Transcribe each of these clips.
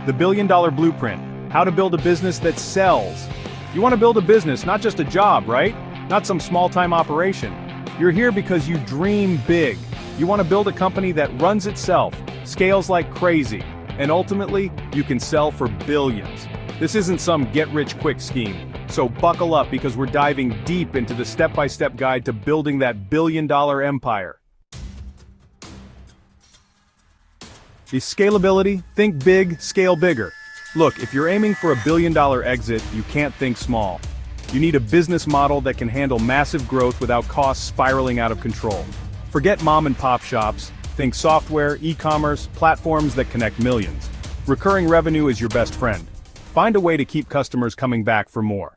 The Billion-Dollar Blueprint, how to build a business that sells. You want to build a business, not just a job, right? Not some small-time operation. You're here because you dream big. You want to build a company that runs itself, scales like crazy, and ultimately, you can sell for billions. This isn't some get-rich-quick scheme, so buckle up because we're diving deep into the step-by-step guide to building that billion-dollar empire. The scalability, think big, scale bigger. Look, if you're aiming for a billion-dollar exit, you can't think small. You need a business model that can handle massive growth without costs spiraling out of control. Forget mom-and-pop shops, think software, e-commerce, platforms that connect millions. Recurring revenue is your best friend. Find a way to keep customers coming back for more.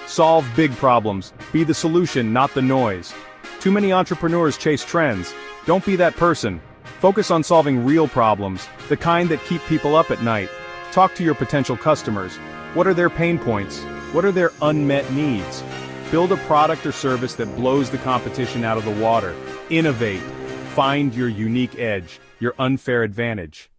Solve big problems. Be the solution, not the noise. Too many entrepreneurs chase trends. Don't be that person. Focus on solving real problems, the kind that keep people up at night. Talk to your potential customers. What are their pain points? What are their unmet needs? Build a product or service that blows the competition out of the water. Innovate. Find your unique edge, your unfair advantage.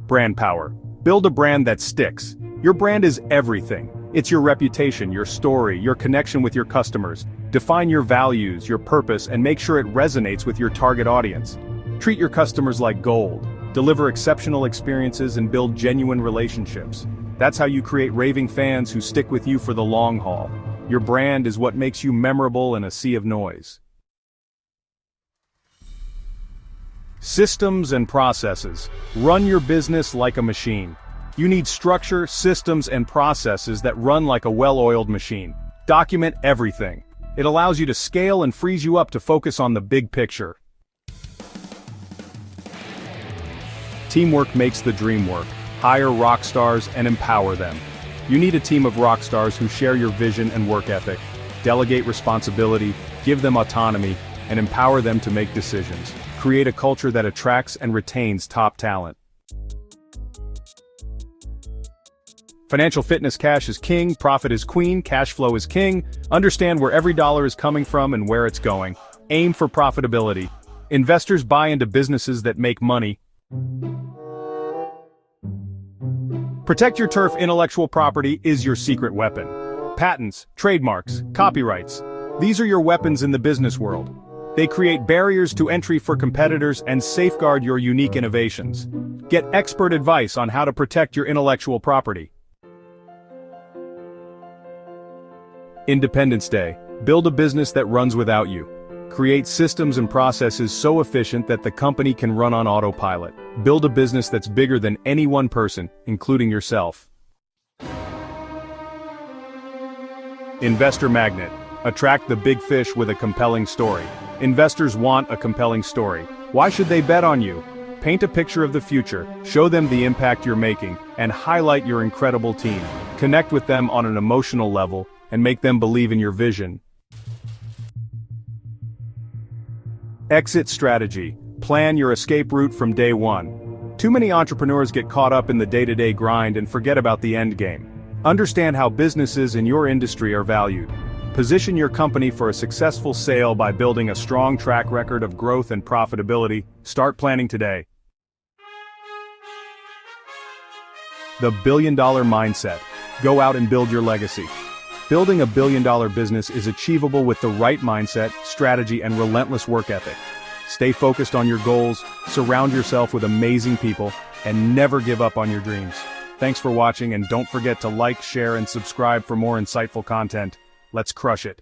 Brand power. Build a brand that sticks. Your brand is everything. It's your reputation, your story, your connection with your customers. Define your values, your purpose, and make sure it resonates with your target audience. Treat your customers like gold. Deliver exceptional experiences and build genuine relationships. That's how you create raving fans who stick with you for the long haul. Your brand is what makes you memorable in a sea of noise. Systems and processes. Run your business like a machine. You need structure, systems, and processes that run like a well-oiled machine. Document everything. It allows you to scale and frees you up to focus on the big picture. Teamwork makes the dream work. Hire rock stars and empower them. You need a team of rock stars who share your vision and work ethic. Delegate responsibility, give them autonomy, and empower them to make decisions. Create a culture that attracts and retains top talent. Financial fitness: cash is king, profit is queen, cash flow is king. Understand where every dollar is coming from and where it's going. Aim for profitability. Investors buy into businesses that make money. Protect your turf. Intellectual property is your secret weapon. Patents, trademarks, copyrights. These are your weapons in the business world. They create barriers to entry for competitors and safeguard your unique innovations. Get expert advice on how to protect your intellectual property. Independence Day. Build a business that runs without you. Create systems and processes so efficient that the company can run on autopilot. Build a business that's bigger than any one person, including yourself. Investor magnet. Attract the big fish with a compelling story. Investors want a compelling story. Why should they bet on you? Paint a picture of the future, show them the impact you're making, and highlight your incredible team. Connect with them on an emotional level, and make them believe in your vision. Exit strategy. Plan your escape route from day one. Too many entrepreneurs get caught up in the day-to-day grind and forget about the end game. Understand how businesses in your industry are valued. Position your company for a successful sale by building a strong track record of growth and profitability. Start planning today. The billion-dollar mindset. Go out and build your legacy. Building a billion-dollar business is achievable with the right mindset, strategy, and relentless work ethic. Stay focused on your goals, surround yourself with amazing people, and never give up on your dreams. Thanks for watching, and don't forget to like, share, and subscribe for more insightful content. Let's crush it.